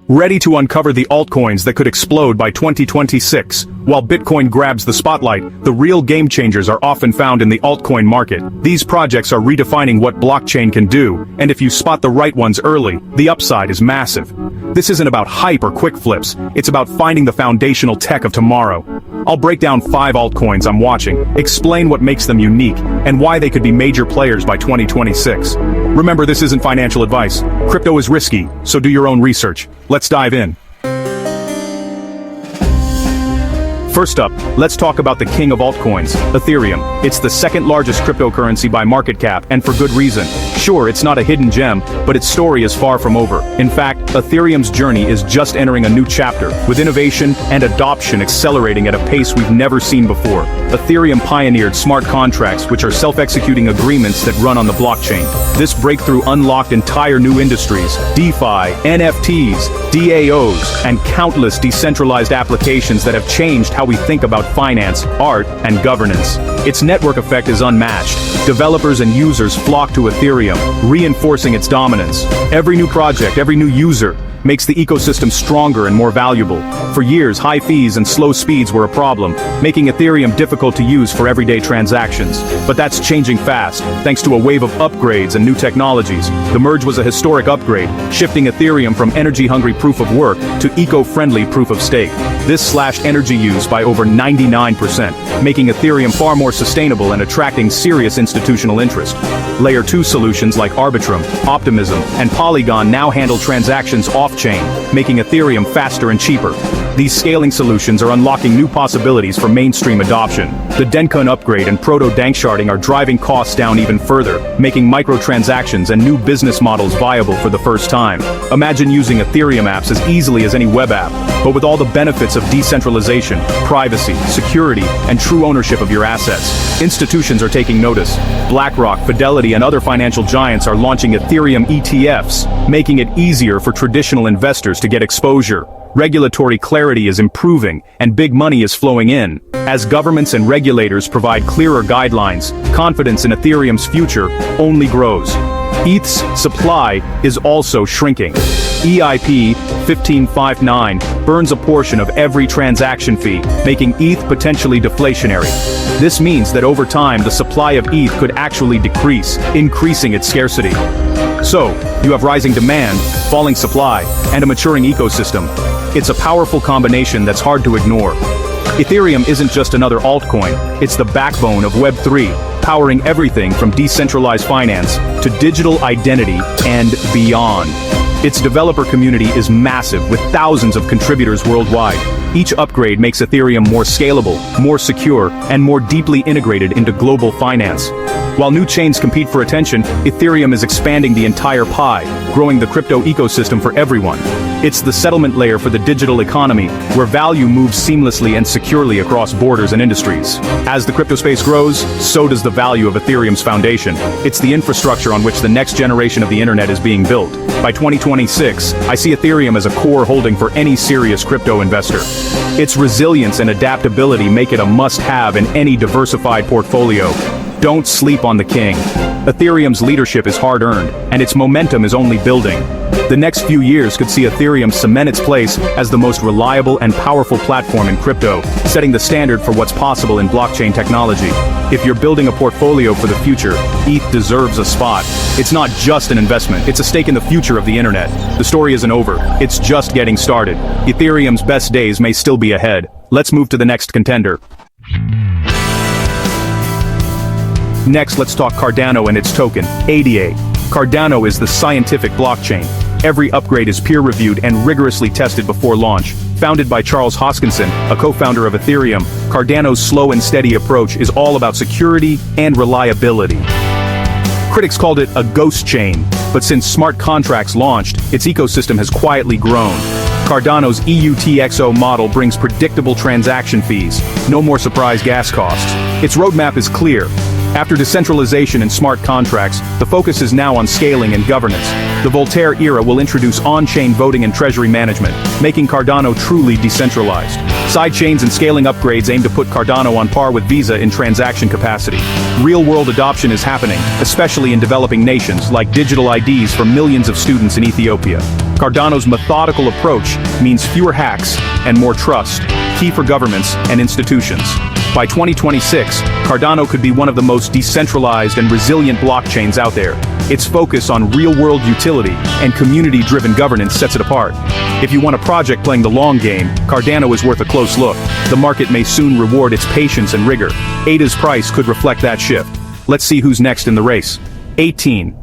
ready to uncover the altcoins that could explode by 2026. While Bitcoin grabs the spotlight, the real game changers are often found in the altcoin market. These projects are redefining what blockchain can do, and if you spot the right ones early, the upside is massive. This isn't about hype or quick flips, it's about finding the foundational tech of tomorrow. I'll break down 5 altcoins I'm watching, explain what makes them unique, and why they could be major players by 2026. Remember, this isn't financial advice. Crypto is risky, so do your own research. Let's dive in. First up, let's talk about the king of altcoins, Ethereum. It's the second largest cryptocurrency by market cap, and for good reason. Sure, it's not a hidden gem, but its story is far from over. In fact, Ethereum's journey is just entering a new chapter, with innovation and adoption accelerating at a pace we've never seen before. Ethereum pioneered smart contracts, which are self-executing agreements that run on the blockchain. This breakthrough unlocked entire new industries: DeFi, NFTs, DAOs, and countless decentralized applications that have changed how we think about finance, art, and governance. Its network effect is unmatched. Developers and users flock to Ethereum, reinforcing its dominance. Every new project, every new user, makes the ecosystem stronger and more valuable. For years, high fees and slow speeds were a problem, making Ethereum difficult to use for everyday transactions. But that's changing fast, thanks to a wave of upgrades and new technologies. The merge was a historic upgrade, shifting Ethereum from energy-hungry proof of work to eco-friendly proof of stake. This slashed energy use by over 99%, making Ethereum far more sustainable and attracting serious institutional interest. Layer 2 solutions like Arbitrum, Optimism, and Polygon now handle transactions off-chain, making Ethereum faster and cheaper. These scaling solutions are unlocking new possibilities for mainstream adoption. The Dencun upgrade and proto-danksharding are driving costs down even further, making microtransactions and new business models viable for the first time. Imagine using Ethereum apps as easily as any web app, but with all the benefits of decentralization, privacy, security, and true ownership of your assets. Institutions are taking notice. BlackRock, Fidelity, and other financial giants are launching Ethereum ETFs, making it easier for traditional investors to get exposure. Regulatory clarity is improving, and big money is flowing in. As governments and regulators provide clearer guidelines, confidence in Ethereum's future only grows. ETH's supply is also shrinking. EIP 1559 burns a portion of every transaction fee, making ETH potentially deflationary. This means that over time the supply of ETH could actually decrease, increasing its scarcity. So, you have rising demand, falling supply, and a maturing ecosystem. It's a powerful combination that's hard to ignore. Ethereum isn't just another altcoin, it's the backbone of Web3, powering everything from decentralized finance to digital identity and beyond. Its developer community is massive, with thousands of contributors worldwide. Each upgrade makes Ethereum more scalable, more secure, and more deeply integrated into global finance. While new chains compete for attention, Ethereum is expanding the entire pie, growing the crypto ecosystem for everyone. It's the settlement layer for the digital economy, where value moves seamlessly and securely across borders and industries. As the crypto space grows, so does the value of Ethereum's foundation. It's the infrastructure on which the next generation of the internet is being built. By 2026, I see Ethereum as a core holding for any serious crypto investor. Its resilience and adaptability make it a must-have in any diversified portfolio. Don't sleep on the king. Ethereum's leadership is hard-earned, and its momentum is only building. The next few years could see Ethereum cement its place as the most reliable and powerful platform in crypto, setting the standard for what's possible in blockchain technology. If you're building a portfolio for the future, ETH deserves a spot. It's not just an investment, it's a stake in the future of the internet. The story isn't over, it's just getting started. Ethereum's best days may still be ahead. Let's move to the next contender. Next, let's talk Cardano and its token, ADA. Cardano is the scientific blockchain. Every upgrade is peer-reviewed and rigorously tested before launch. Founded by Charles Hoskinson, a co-founder of Ethereum, Cardano's slow and steady approach is all about security and reliability. Critics called it a ghost chain, but since smart contracts launched, its ecosystem has quietly grown. Cardano's EUTXO model brings predictable transaction fees, no more surprise gas costs. Its roadmap is clear: After decentralization and smart contracts, the focus is now on scaling and governance. The Voltaire era will introduce on-chain voting and treasury management, making Cardano truly decentralized. Sidechains and scaling upgrades aim to put Cardano on par with Visa in transaction capacity. Real-world adoption is happening, especially in developing nations, like digital IDs for millions of students in Ethiopia. Cardano's methodical approach means fewer hacks and more trust, key for governments and institutions. By 2026, Cardano could be one of the most decentralized and resilient blockchains out there. Its focus on real-world utility and community-driven governance sets it apart. If you want a project playing the long game, Cardano is worth a close look. The market may soon reward its patience and rigor. ADA's price could reflect that shift. Let's see who's next in the race. 18.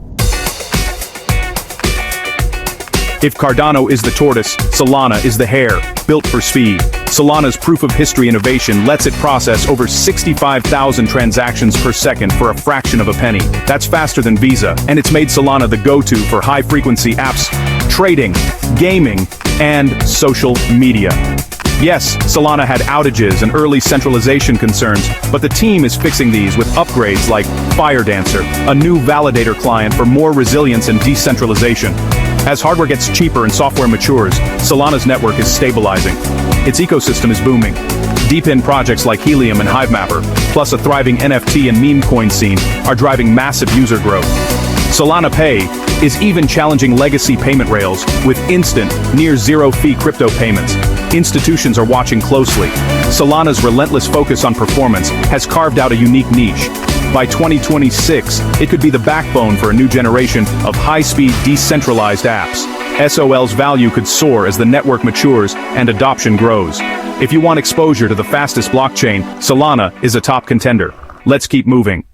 If Cardano is the tortoise, Solana is the hare, built for speed. Solana's proof-of-history innovation lets it process over 65,000 transactions per second for a fraction of a penny. That's faster than Visa, and it's made Solana the go-to for high-frequency apps, trading, gaming, and social media. Yes, Solana had outages and early centralization concerns, but the team is fixing these with upgrades like FireDancer, a new validator client for more resilience and decentralization. As hardware gets cheaper and software matures, Solana's network is stabilizing. Its ecosystem is booming. Deep-in projects like Helium and HiveMapper, plus a thriving NFT and meme coin scene, are driving massive user growth. Solana Pay is even challenging legacy payment rails with instant, near-zero-fee crypto payments. Institutions are watching closely. Solana's relentless focus on performance has carved out a unique niche. By 2026, it could be the backbone for a new generation of high-speed, decentralized apps. SOL's value could soar as the network matures and adoption grows. If you want exposure to the fastest blockchain, Solana is a top contender. Let's keep moving.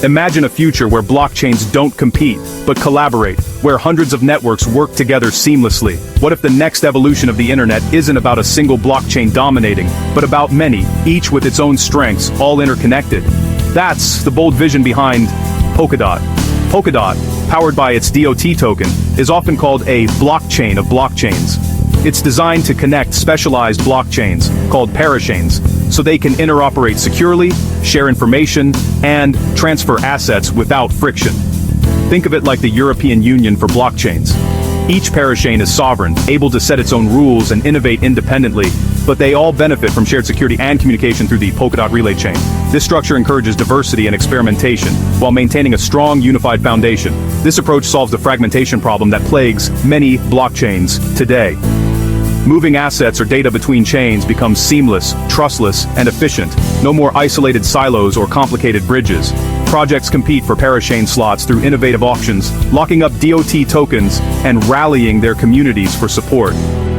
Imagine a future where blockchains don't compete, but collaborate, where hundreds of networks work together seamlessly. What if the next evolution of the internet isn't about a single blockchain dominating, but about many, each with its own strengths, all interconnected? That's the bold vision behind Polkadot. Polkadot, powered by its DOT token, is often called a blockchain of blockchains. It's designed to connect specialized blockchains, called parachains, so they can interoperate securely, share information, and transfer assets without friction. Think of it like the European Union for blockchains. Each parachain is sovereign, able to set its own rules and innovate independently, but they all benefit from shared security and communication through the Polkadot relay chain. This structure encourages diversity and experimentation, while maintaining a strong, unified foundation. This approach solves the fragmentation problem that plagues many blockchains today. Moving assets or data between chains becomes seamless, trustless, and efficient. No more isolated silos or complicated bridges. Projects compete for parachain slots through innovative auctions, locking up DOT tokens and rallying their communities for support.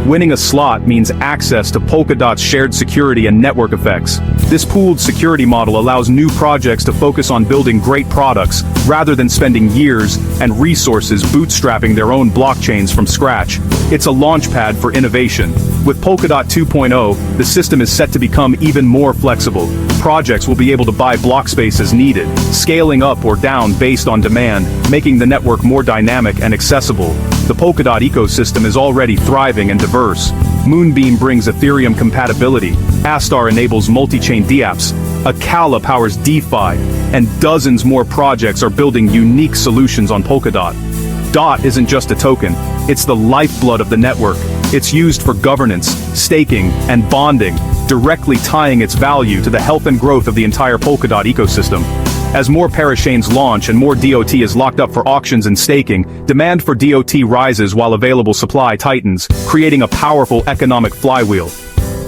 Winning a slot means access to Polkadot's shared security and network effects. This pooled security model allows new projects to focus on building great products, rather than spending years and resources bootstrapping their own blockchains from scratch. It's a launchpad for innovation. With Polkadot 2.0, the system is set to become even more flexible. Projects will be able to buy block space as needed, scaling up or down based on demand, making the network more dynamic and accessible. The Polkadot ecosystem is already thriving and diverse. Moonbeam brings Ethereum compatibility, Astar enables multi-chain dApps, Acala powers DeFi, and dozens more projects are building unique solutions on Polkadot. DOT isn't just a token, it's the lifeblood of the network. It's used for governance, staking, and bonding, directly tying its value to the health and growth of the entire Polkadot ecosystem. As more parachains launch and more DOT is locked up for auctions and staking, demand for DOT rises while available supply tightens, creating a powerful economic flywheel.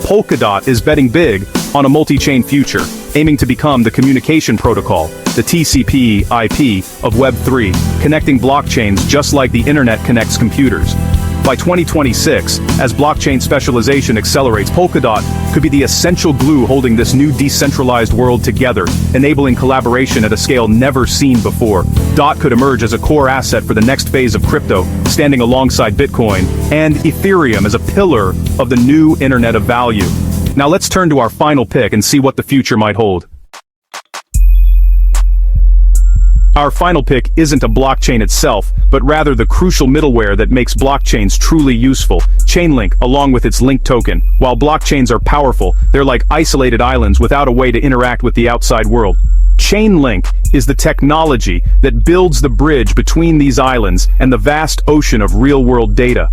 Polkadot is betting big on a multi-chain future, aiming to become the communication protocol, the TCP/IP of Web3, connecting blockchains just like the internet connects computers. By 2026, as blockchain specialization accelerates, Polkadot could be the essential glue holding this new decentralized world together, enabling collaboration at a scale never seen before. DOT could emerge as a core asset for the next phase of crypto, standing alongside Bitcoin and Ethereum as a pillar of the new Internet of Value. Now let's turn to our final pick and see what the future might hold. Our final pick isn't a blockchain itself, but rather the crucial middleware that makes blockchains truly useful, Chainlink, along with its link token. While blockchains are powerful, they're like isolated islands without a way to interact with the outside world. Chainlink is the technology that builds the bridge between these islands and the vast ocean of real-world data.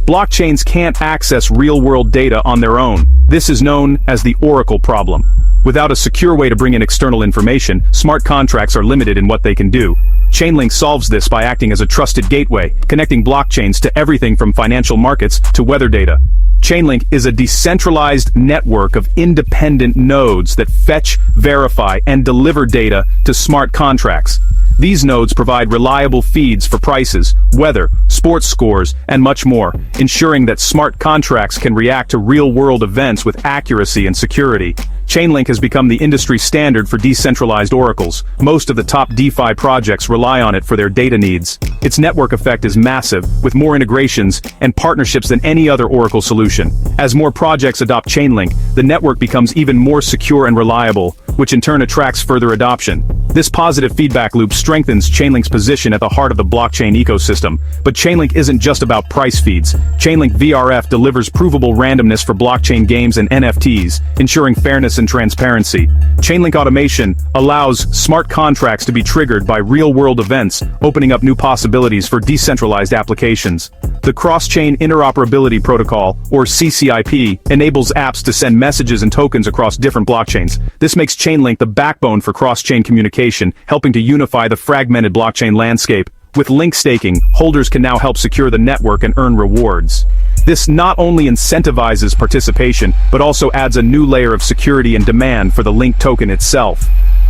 Blockchains can't access real-world data on their own. This is known as the Oracle problem. Without a secure way to bring in external information, smart contracts are limited in what they can do. Chainlink solves this by acting as a trusted gateway, connecting blockchains to everything from financial markets to weather data. Chainlink is a decentralized network of independent nodes that fetch, verify, and deliver data to smart contracts. These nodes provide reliable feeds for prices, weather, sports scores, and much more, ensuring that smart contracts can react to real-world events with accuracy and security. Chainlink has become the industry standard for decentralized oracles. Most of the top DeFi projects rely on it for their data needs. Its network effect is massive, with more integrations and partnerships than any other Oracle solution. As more projects adopt Chainlink, the network becomes even more secure and reliable, which in turn attracts further adoption. This positive feedback loop strengthens Chainlink's position at the heart of the blockchain ecosystem. But Chainlink isn't just about price feeds. Chainlink VRF delivers provable randomness for blockchain games and NFTs, ensuring fairness and transparency. Chainlink automation allows smart contracts to be triggered by real-world events, opening up new possibilities for decentralized applications. The Cross-Chain Interoperability Protocol, or CCIP, enables apps to send messages and tokens across different blockchains. This makes Chainlink the backbone for cross-chain communication, helping to unify the fragmented blockchain landscape. With link staking, holders can now help secure the network and earn rewards. This not only incentivizes participation, but also adds a new layer of security and demand for the link token itself.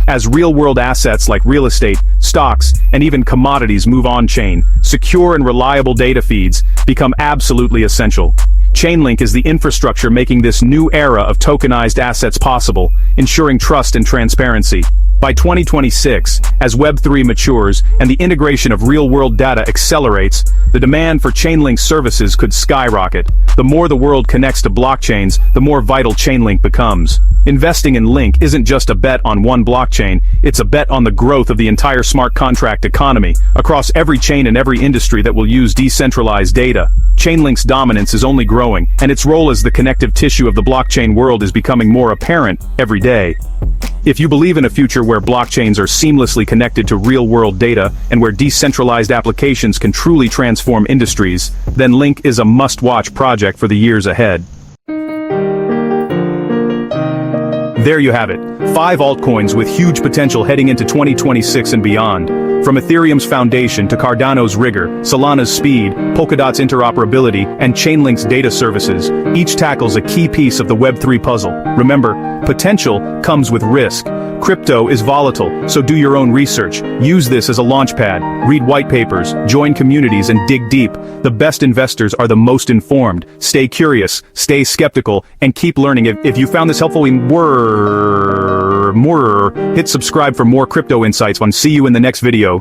As real-world assets like real estate, stocks, and even commodities move on-chain, secure and reliable data feeds become absolutely essential. Chainlink is the infrastructure making this new era of tokenized assets possible, ensuring trust and transparency. By 2026, as Web3 matures and the integration of real-world data accelerates, the demand for Chainlink services could skyrocket. The more the world connects to blockchains, the more vital Chainlink becomes. Investing in Link isn't just a bet on one blockchain, it's a bet on the growth of the entire smart contract economy, across every chain and every industry that will use decentralized data. Chainlink's dominance is only growing, and its role as the connective tissue of the blockchain world is becoming more apparent every day. If you believe in a future where blockchains are seamlessly connected to real-world data and where decentralized applications can truly transform industries, then Link is a must-watch project for the years ahead. There you have it, 5 altcoins with huge potential heading into 2026 and beyond. From Ethereum's foundation to Cardano's rigor, Solana's speed, Polkadot's interoperability, and Chainlink's data services, each tackles a key piece of the Web3 puzzle. Remember, potential comes with risk. Crypto is volatile, so do your own research. Use this as a launchpad, read white papers, join communities, and dig deep. The best investors are the most informed. Stay curious, stay skeptical, and keep learning. If you found this helpful, hit subscribe for more crypto insights. See you in the next video.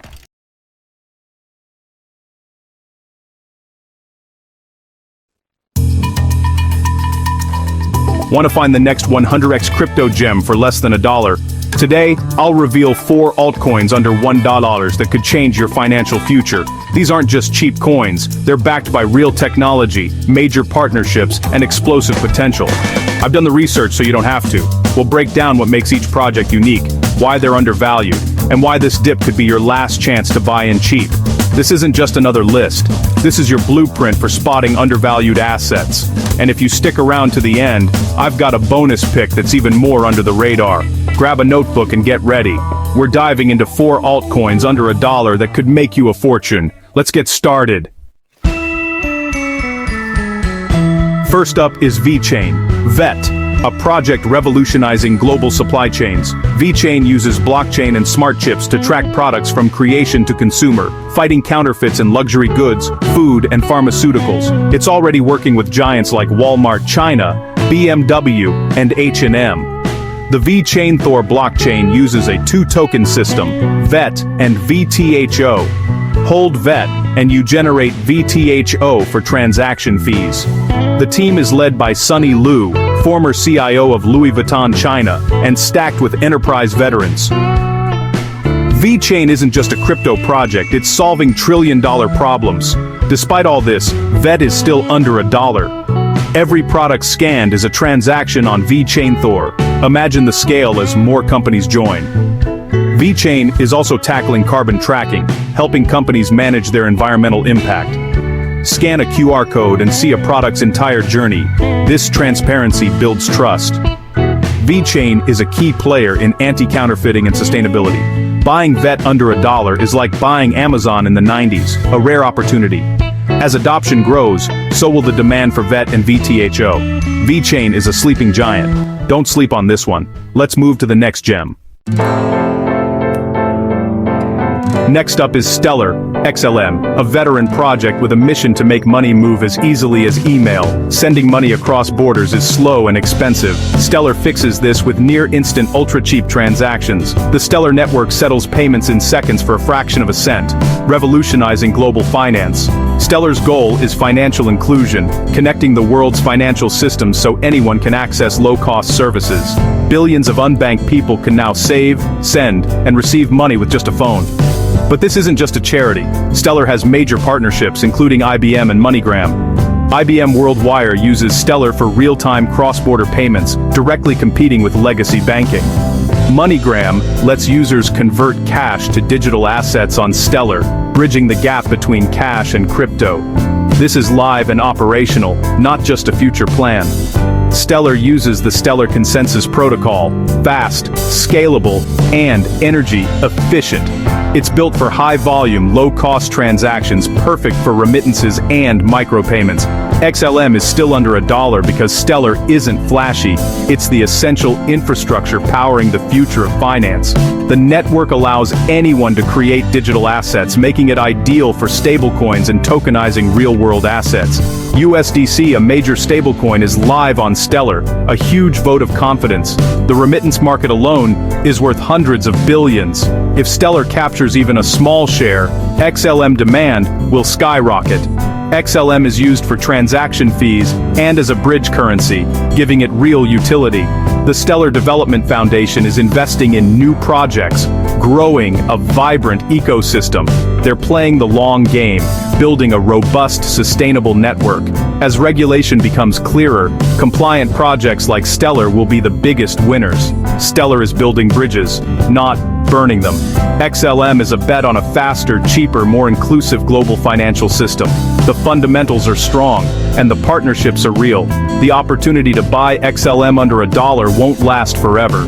Want to find the next 100x crypto gem for less than $1? Today, I'll reveal 4 altcoins under $1 that could change your financial future. These aren't just cheap coins, they're backed by real technology, major partnerships, and explosive potential. I've done the research so you don't have to. We'll break down what makes each project unique, why they're undervalued, and why this dip could be your last chance to buy in cheap. This isn't just another list. This is your blueprint for spotting undervalued assets. And if you stick around to the end, I've got a bonus pick that's even more under the radar. Grab a notebook and get ready. We're diving into 4 altcoins under $1 that could make you a fortune. Let's get started. First up is VeChain, VET, a project revolutionizing global supply chains. VeChain uses blockchain and smart chips to track products from creation to consumer, fighting counterfeits in luxury goods, food, and pharmaceuticals. It's already working with giants like Walmart China, BMW, and H&M. The VeChain Thor blockchain uses a 2-token system, VET and VTHO. Hold VET, and you generate VTHO for transaction fees. The team is led by Sunny Liu, former CIO of Louis Vuitton China, and stacked with enterprise veterans. VeChain isn't just a crypto project, it's solving trillion-dollar problems. Despite all this, VET is still under $1. Every product scanned is a transaction on VeChain Thor. Imagine the scale as more companies join. VeChain is also tackling carbon tracking, helping companies manage their environmental impact. Scan a QR code and see a product's entire journey. This transparency builds trust. VeChain is a key player in anti-counterfeiting and sustainability. Buying VET under $1 is like buying Amazon in the 90s, a rare opportunity. As adoption grows, so will the demand for VET and VTHO. VeChain is a sleeping giant. Don't sleep on this one. Let's move to the next gem. Next up is Stellar, XLM, a veteran project with a mission to make money move as easily as email. Sending money across borders is slow and expensive. Stellar fixes this with near-instant ultra-cheap transactions. The Stellar network settles payments in seconds for a fraction of a cent, revolutionizing global finance. Stellar's goal is financial inclusion, connecting the world's financial systems so anyone can access low-cost services. Billions of unbanked people can now save, send, and receive money with just a phone. But this isn't just a charity. Stellar has major partnerships, including IBM and MoneyGram. IBM WorldWire uses Stellar for real-time cross-border payments, directly competing with legacy banking. MoneyGram lets users convert cash to digital assets on Stellar, bridging the gap between cash and crypto. This is live and operational, not just a future plan. Stellar uses the Stellar Consensus Protocol, fast, scalable, and energy efficient. It's built for high-volume, low-cost transactions, perfect for remittances and micropayments. XLM is still under $1 because Stellar isn't flashy. It's the essential infrastructure powering the future of finance. The network allows anyone to create digital assets, making it ideal for stablecoins and tokenizing real-world assets. USDC, a major stablecoin, is live on Stellar, a huge vote of confidence. The remittance market alone is worth hundreds of billions. If Stellar captures even a small share, XLM demand will skyrocket. XLM is used for transaction fees and as a bridge currency, giving it real utility. The Stellar Development Foundation is investing in new projects, growing a vibrant ecosystem. They're playing the long game, building a robust, sustainable network. As regulation becomes clearer, compliant projects like Stellar will be the biggest winners. Stellar is building bridges, not burning them. XLM is a bet on a faster, cheaper, more inclusive global financial system. The fundamentals are strong, and the partnerships are real. The opportunity to buy XLM under $1 won't last forever.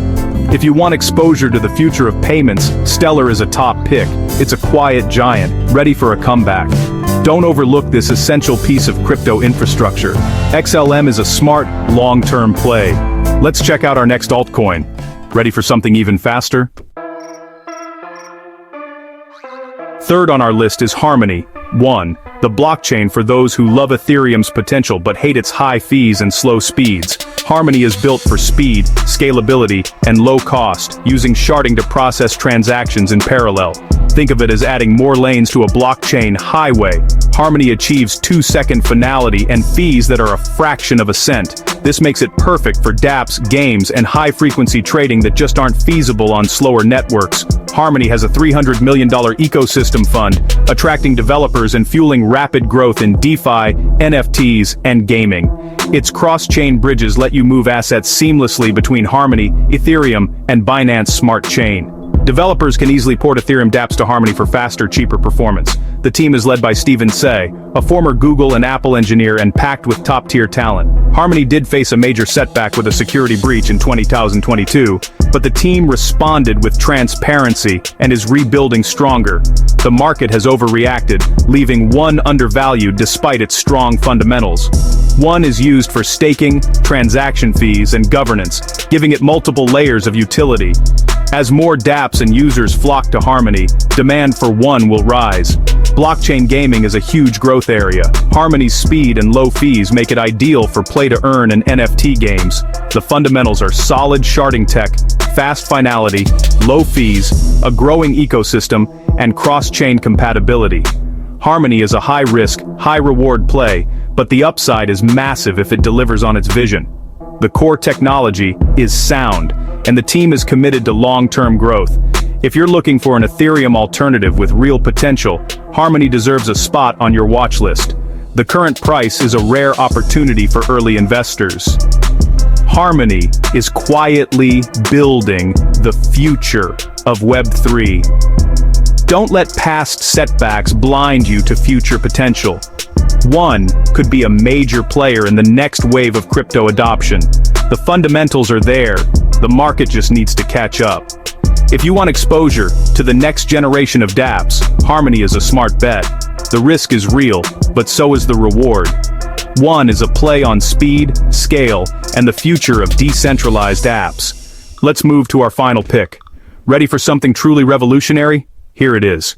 If you want exposure to the future of payments, Stellar is a top pick. It's a quiet giant, ready for a comeback. Don't overlook this essential piece of crypto infrastructure. XLM is a smart, long-term play. Let's check out our next altcoin. Ready for something even faster? Third on our list is Harmony, the blockchain for those who love Ethereum's potential but hate its high fees and slow speeds. Harmony is built for speed, scalability, and low cost, using sharding to process transactions in parallel. Think of it as adding more lanes to a blockchain highway. Harmony achieves 2-second finality and fees that are a fraction of a cent. This makes it perfect for dApps, games, and high-frequency trading that just aren't feasible on slower networks. Harmony has a $300 million ecosystem fund, attracting developers and fueling rapid growth in DeFi, NFTs, and gaming. Its cross-chain bridges let you move assets seamlessly between Harmony, Ethereum, and Binance Smart Chain. Developers can easily port Ethereum dApps to Harmony for faster, cheaper performance. The team is led by Stephen Say, a former Google and Apple engineer and packed with top-tier talent. Harmony did face a major setback with a security breach in 2022, but the team responded with transparency and is rebuilding stronger. The market has overreacted, leaving One undervalued despite its strong fundamentals. One is used for staking, transaction fees, and governance, giving it multiple layers of utility. As more dApps and users flock to Harmony, demand for One will rise. Blockchain gaming is a huge growth area. Harmony's speed and low fees make it ideal for play-to-earn and NFT games. The fundamentals are solid sharding tech, fast finality, low fees, a growing ecosystem, and cross-chain compatibility. Harmony is a high-risk, high-reward play, but the upside is massive if it delivers on its vision. The core technology is sound, and the team is committed to long-term growth. If you're looking for an Ethereum alternative with real potential, Harmony deserves a spot on your watch list. The current price is a rare opportunity for early investors. Harmony is quietly building the future of Web3. Don't let past setbacks blind you to future potential. One could be a major player in the next wave of crypto adoption. The fundamentals are there, the market just needs to catch up. If you want exposure to the next generation of dApps, Harmony is a smart bet. The risk is real, but so is the reward. One is a play on speed, scale, and the future of decentralized apps. Let's move to our final pick. Ready for something truly revolutionary? Here it is.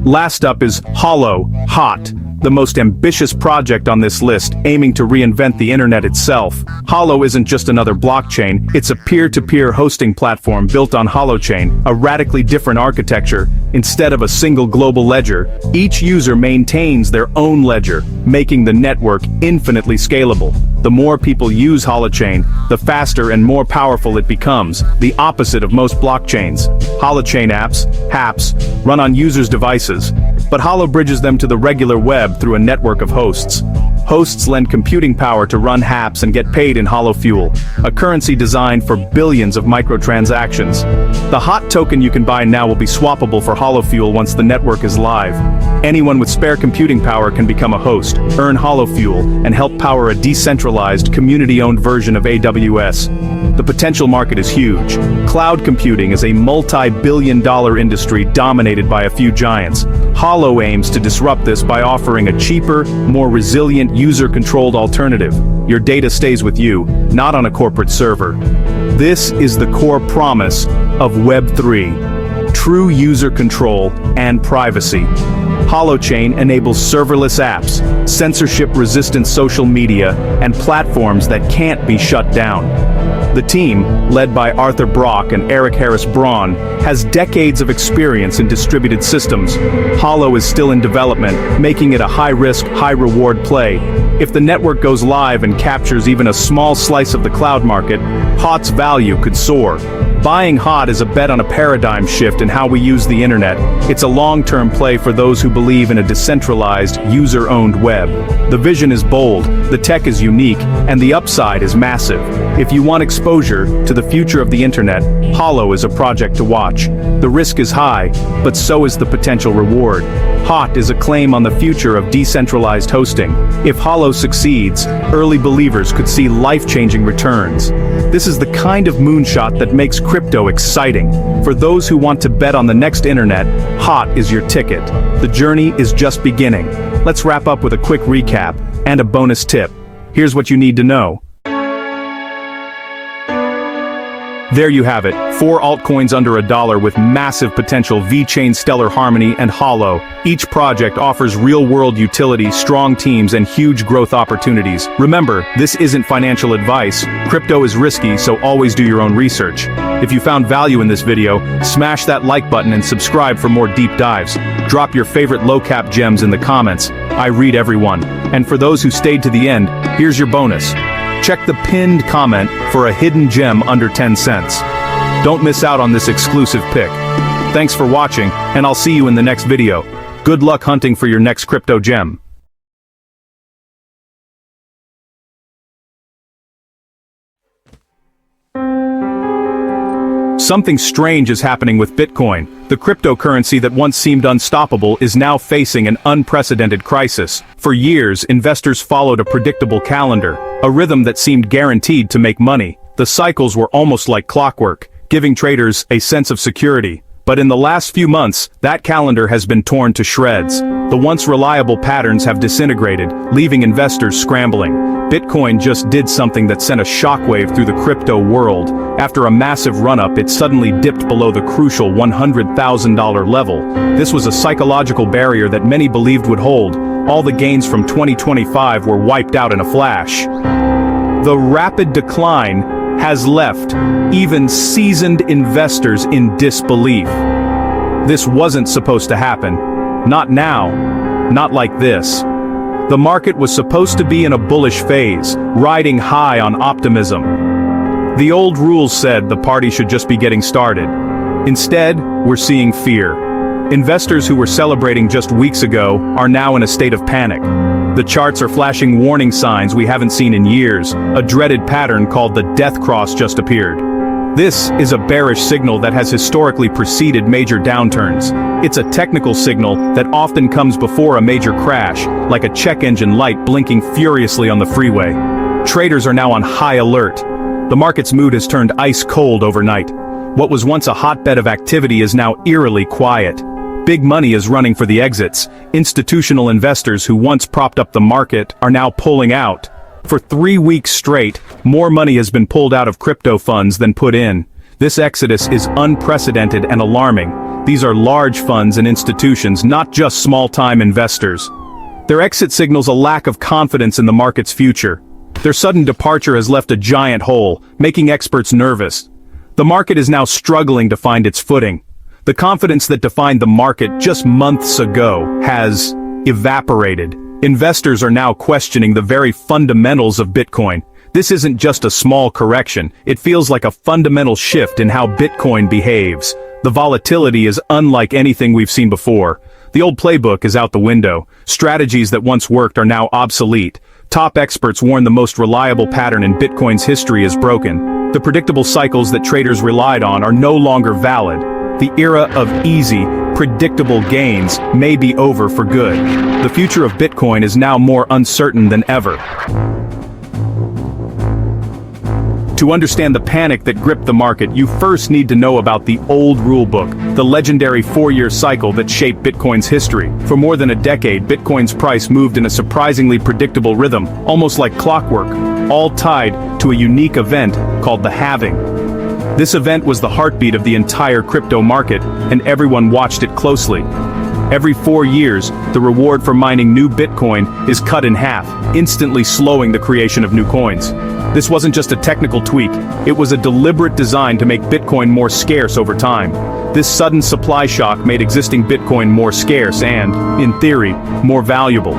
Last up is HOT, the most ambitious project on this list, aiming to reinvent the internet itself. Holo isn't just another blockchain, it's a peer-to-peer hosting platform built on Holochain, a radically different architecture. Instead of a single global ledger, each user maintains their own ledger, making the network infinitely scalable. The more people use Holochain, the faster and more powerful it becomes, the opposite of most blockchains. Holochain apps, HAPs, run on users' devices, but Holo bridges them to the regular web through a network of hosts. Hosts lend computing power to run HAPs and get paid in Holo Fuel, a currency designed for billions of microtransactions. The HOT token you can buy now will be swappable for Holo Fuel once the network is live. Anyone with spare computing power can become a host, earn Holo Fuel, and help power a decentralized, community-owned version of AWS. The potential market is huge. Cloud computing is a multi-billion-dollar industry dominated by a few giants. Holo aims to disrupt this by offering a cheaper, more resilient, user-controlled alternative. Your data stays with you, not on a corporate server. This is the core promise of Web3. True user control and privacy. Holochain enables serverless apps, censorship-resistant social media, and platforms that can't be shut down. The team, led by Arthur Brock and Eric Harris Braun, has decades of experience in distributed systems. Holo is still in development, making it a high-risk, high-reward play. If the network goes live and captures even a small slice of the cloud market, HOT's value could soar. Buying HOT is a bet on a paradigm shift in how we use the internet. It's a long-term play for those who believe in a decentralized, user-owned web. The vision is bold, the tech is unique, and the upside is massive. If you want exposure to the future of the internet, Holo is a project to watch. The risk is high, but so is the potential reward. HOT is a claim on the future of decentralized hosting. If Holo succeeds, early believers could see life-changing returns. This is the kind of moonshot that makes crypto exciting. For those who want to bet on the next internet, HOT is your ticket. The journey is just beginning. Let's wrap up with a quick recap and a bonus tip. Here's what you need to know. There you have it, 4 altcoins under $1 with massive potential: VeChain, Stellar, Harmony, and Holo. Each project offers real-world utility, strong teams, and huge growth opportunities. Remember, this isn't financial advice. Crypto is risky, so always do your own research. If you found value in this video, smash that like button and subscribe for more deep dives. Drop your favorite low-cap gems in the comments. I read everyone. And for those who stayed to the end, here's your bonus. Check the pinned comment for a hidden gem under 10 cents. Don't miss out on this exclusive pick. Thanks for watching, and I'll see you in the next video. Good luck hunting for your next crypto gem. Something strange is happening with Bitcoin. The cryptocurrency that once seemed unstoppable is now facing an unprecedented crisis. For years, investors followed a predictable calendar, a rhythm that seemed guaranteed to make money. The cycles were almost like clockwork, giving traders a sense of security. But in the last few months, that calendar has been torn to shreds. The once reliable patterns have disintegrated, leaving investors scrambling. Bitcoin just did something that sent a shockwave through the crypto world. After a massive run-up, it suddenly dipped below the crucial $100,000 level. This was a psychological barrier that many believed would hold. All the gains from 2025 were wiped out in a flash. The rapid decline has left even seasoned investors in disbelief. This wasn't supposed to happen. Not now. Not like this. The market was supposed to be in a bullish phase, riding high on optimism. The old rules said the party should just be getting started. Instead, we're seeing fear. Investors who were celebrating just weeks ago are now in a state of panic. The charts are flashing warning signs we haven't seen in years. A dreaded pattern called the death cross just appeared. This is a bearish signal that has historically preceded major downturns. It's a technical signal that often comes before a major crash, like a check engine light blinking furiously on the freeway. Traders are now on high alert. The market's mood has turned ice cold overnight. What was once a hotbed of activity is now eerily quiet. Big money is running for the exits. Institutional investors who once propped up the market are now pulling out. For 3 weeks straight, more money has been pulled out of crypto funds than put in. This exodus is unprecedented and alarming. These are large funds and institutions, not just small-time investors. Their exit signals a lack of confidence in the market's future. Their sudden departure has left a giant hole, making experts nervous. The market is now struggling to find its footing. The confidence that defined the market just months ago has evaporated. Investors are now questioning the very fundamentals of Bitcoin. This isn't just a small correction, it feels like a fundamental shift in how Bitcoin behaves. The volatility is unlike anything we've seen before. The old playbook is out the window. Strategies that once worked are now obsolete. Top experts warn the most reliable pattern in Bitcoin's history is broken. The predictable cycles that traders relied on are no longer valid. The era of easy, predictable gains may be over for good. The future of Bitcoin is now more uncertain than ever. To understand the panic that gripped the market, you first need to know about the old rulebook, the legendary 4-year cycle that shaped Bitcoin's history. For more than a decade, Bitcoin's price moved in a surprisingly predictable rhythm, almost like clockwork, all tied to a unique event called the halving. This event was the heartbeat of the entire crypto market, and everyone watched it closely. Every 4 years, the reward for mining new Bitcoin is cut in half, instantly slowing the creation of new coins. This wasn't just a technical tweak, it was a deliberate design to make Bitcoin more scarce over time. This sudden supply shock made existing Bitcoin more scarce and, in theory, more valuable.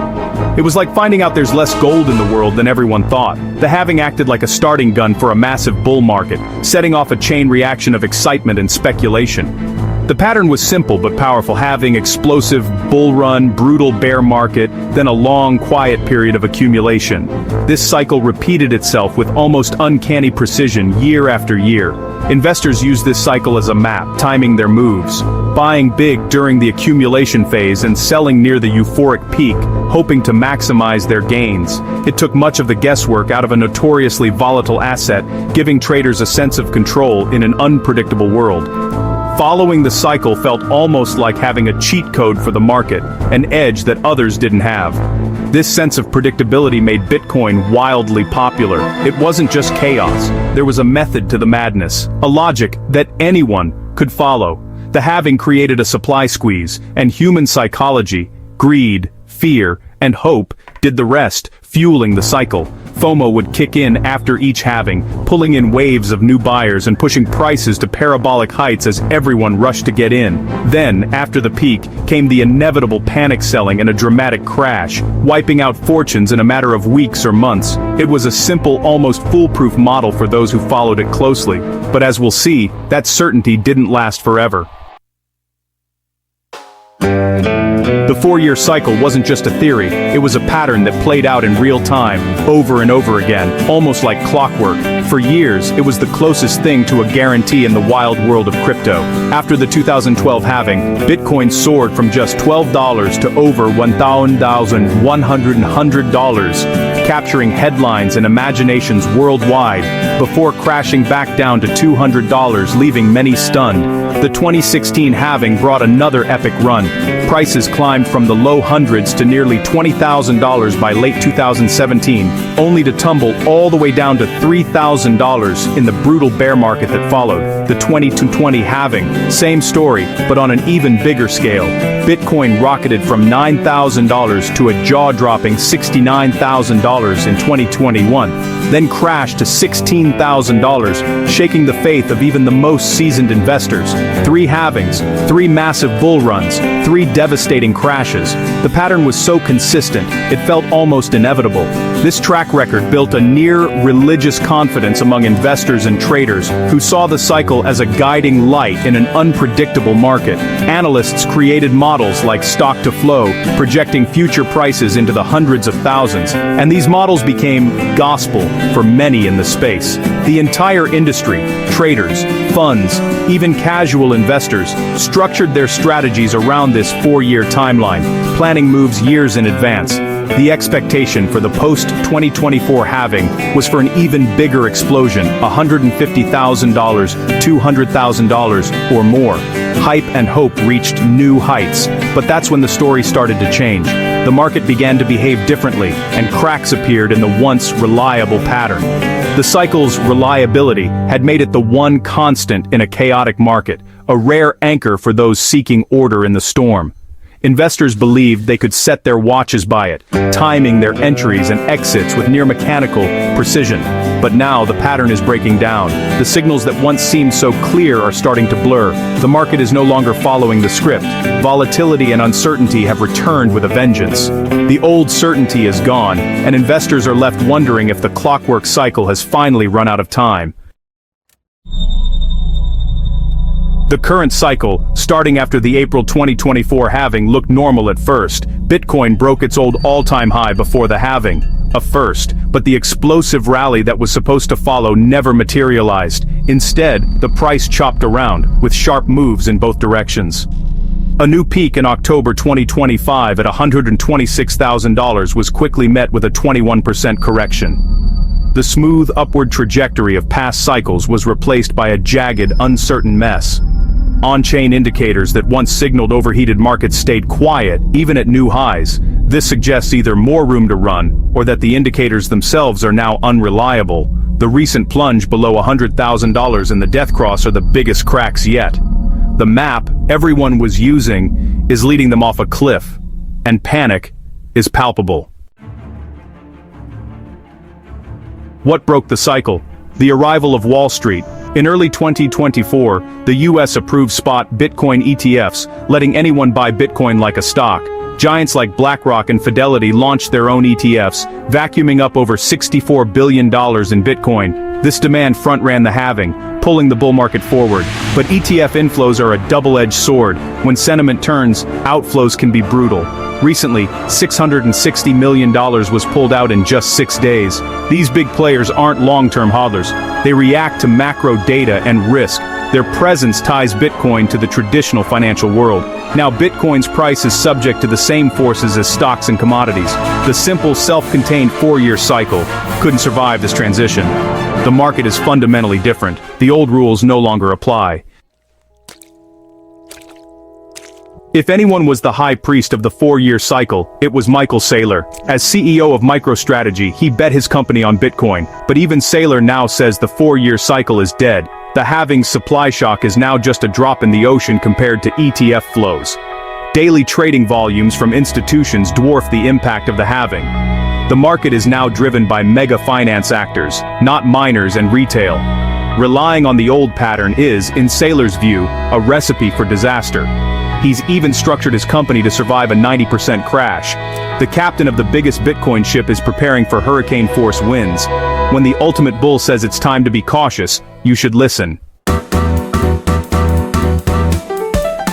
It was like finding out there's less gold in the world than everyone thought. The halving acted like a starting gun for a massive bull market, setting off a chain reaction of excitement and speculation. The pattern was simple but powerful: halving, explosive bull run, brutal bear market, then a long, quiet period of accumulation. This cycle repeated itself with almost uncanny precision year after year. Investors used this cycle as a map, timing their moves, buying big during the accumulation phase and selling near the euphoric peak, hoping to maximize their gains. It took much of the guesswork out of a notoriously volatile asset, giving traders a sense of control in an unpredictable world. Following the cycle felt almost like having a cheat code for the market, an edge that others didn't have. This sense of predictability made Bitcoin wildly popular. It wasn't just chaos, there was a method to the madness, a logic that anyone could follow. The halving created a supply squeeze, and human psychology, greed, fear, and hope did the rest, fueling the cycle. FOMO would kick in after each halving, pulling in waves of new buyers and pushing prices to parabolic heights as everyone rushed to get in. Then, after the peak, came the inevitable panic selling and a dramatic crash, wiping out fortunes in a matter of weeks or months. It was a simple, almost foolproof model for those who followed it closely. But as we'll see, that certainty didn't last forever. The 4-year cycle wasn't just a theory, it was a pattern that played out in real time, over and over again, almost like clockwork. For years, it was the closest thing to a guarantee in the wild world of crypto. After the 2012 halving, Bitcoin soared from just $12 to over $1,100, capturing headlines and imaginations worldwide, before crashing back down to $200, leaving many stunned. The 2016 halving brought another epic run. Prices climbed from the low hundreds to nearly $20,000 by late 2017, only to tumble all the way down to $3,000 in the brutal bear market that followed. the 2020 halving, same story, but on an even bigger scale. Bitcoin rocketed from $9,000 to a jaw-dropping $69,000 in 2021, then crashed to $16,000, shaking the faith of even the most seasoned investors. 3 halvings, 3 massive bull runs, 3 devastating crashes. The pattern was so consistent, it felt almost inevitable. This track record built a near-religious confidence among investors and traders who saw the cycle as a guiding light in an unpredictable market. Analysts created models like stock to flow, projecting future prices into the hundreds of thousands, and these models became gospel for many in the space. The entire industry, traders, funds, even casual investors, structured their strategies around this 4-year timeline, planning moves years in advance. The expectation for the post-2024 halving was for an even bigger explosion, $150,000, $200,000, or more. Hype and hope reached new heights, but that's when the story started to change. The market began to behave differently, and cracks appeared in the once reliable pattern. The cycle's reliability had made it the one constant in a chaotic market, a rare anchor for those seeking order in the storm. Investors believed they could set their watches by it, timing their entries and exits with near-mechanical precision. But now the pattern is breaking down. The signals that once seemed so clear are starting to blur. The market is no longer following the script. Volatility and uncertainty have returned with a vengeance. The old certainty is gone, and investors are left wondering if the clockwork cycle has finally run out of time. The current cycle, starting after the April 2024 halving, looked normal at first. Bitcoin broke its old all-time high before the halving. A first, but the explosive rally that was supposed to follow never materialized. Instead, the price chopped around, with sharp moves in both directions. A new peak in October 2025 at $126,000 was quickly met with a 21% correction. The smooth upward trajectory of past cycles was replaced by a jagged, uncertain mess. On-chain indicators that once signaled overheated markets stayed quiet, even at new highs. This suggests either more room to run, or that the indicators themselves are now unreliable. The recent plunge below $100,000 in the death cross are the biggest cracks yet. The map everyone was using is leading them off a cliff, and panic is palpable. What broke the cycle? The arrival of Wall Street. In early 2024, the US approved spot Bitcoin ETFs, letting anyone buy Bitcoin like a stock. Giants like BlackRock and Fidelity launched their own ETFs, vacuuming up over $64 billion in Bitcoin. This demand front-ran the halving, pulling the bull market forward. But ETF inflows are a double-edged sword. When sentiment turns, outflows can be brutal. Recently, $660 million was pulled out in just 6 days. These big players aren't long-term hodlers. They react to macro data and risk. Their presence ties Bitcoin to the traditional financial world. Now Bitcoin's price is subject to the same forces as stocks and commodities. The simple, self-contained 4-year cycle couldn't survive this transition. The market is fundamentally different. The old rules no longer apply. If anyone was the high priest of the 4-year cycle, it was Michael Saylor. As CEO of MicroStrategy, he bet his company on Bitcoin. But even Saylor now says the 4-year cycle is dead. The halving supply shock is now just a drop in the ocean compared to ETF flows. Daily trading volumes from institutions dwarf the impact of the halving. The market is now driven by mega finance actors, not miners and retail. Relying on the old pattern is, in Saylor's view, a recipe for disaster. He's even structured his company to survive a 90% crash. The captain of the biggest Bitcoin ship is preparing for hurricane-force winds. When the ultimate bull says it's time to be cautious, you should listen.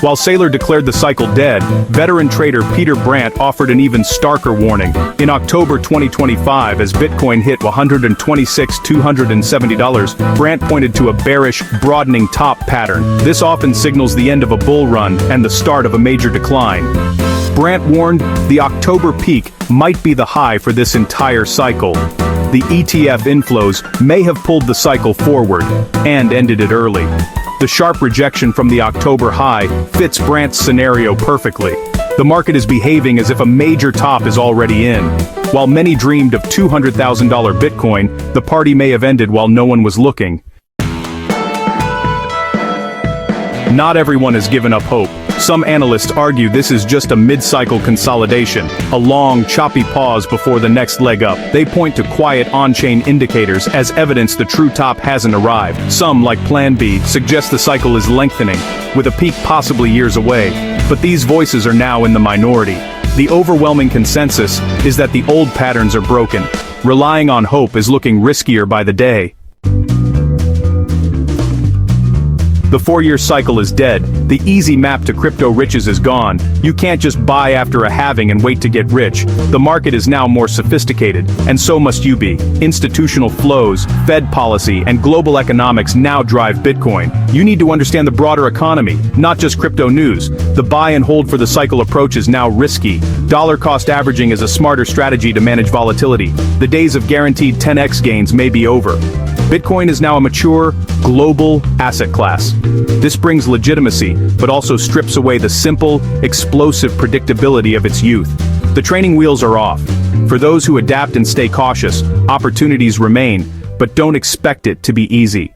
While Saylor declared the cycle dead, veteran trader Peter Brandt offered an even starker warning. In October 2025, as Bitcoin hit $126,270, Brandt pointed to a bearish, broadening top pattern. This often signals the end of a bull run and the start of a major decline. Brandt warned the October peak might be the high for this entire cycle. The ETF inflows may have pulled the cycle forward and ended it early. The sharp rejection from the October high fits Brandt's scenario perfectly. The market is behaving as if a major top is already in. While many dreamed of $200,000 Bitcoin, the party may have ended while no one was looking. Not everyone has given up hope. Some analysts argue this is just a mid-cycle consolidation, a long, choppy pause before the next leg up. They point to quiet on-chain indicators as evidence the true top hasn't arrived. Some, like Plan B, suggest the cycle is lengthening, with a peak possibly years away. But these voices are now in the minority. The overwhelming consensus is that the old patterns are broken. Relying on hope is looking riskier by the day. The 4-year cycle is dead. The easy map to crypto riches is gone. You can't just buy after a halving and wait to get rich. The market is now more sophisticated, and so must you be. Institutional flows, Fed policy, and global economics now drive Bitcoin. You need to understand the broader economy, not just crypto news. The buy and hold for the cycle approach is now risky. Dollar cost averaging is a smarter strategy to manage volatility. The days of guaranteed 10x gains may be over. Bitcoin is now a mature, global asset class. This brings legitimacy, but also strips away the simple, explosive predictability of its youth. The training wheels are off. For those who adapt and stay cautious, opportunities remain, but don't expect it to be easy.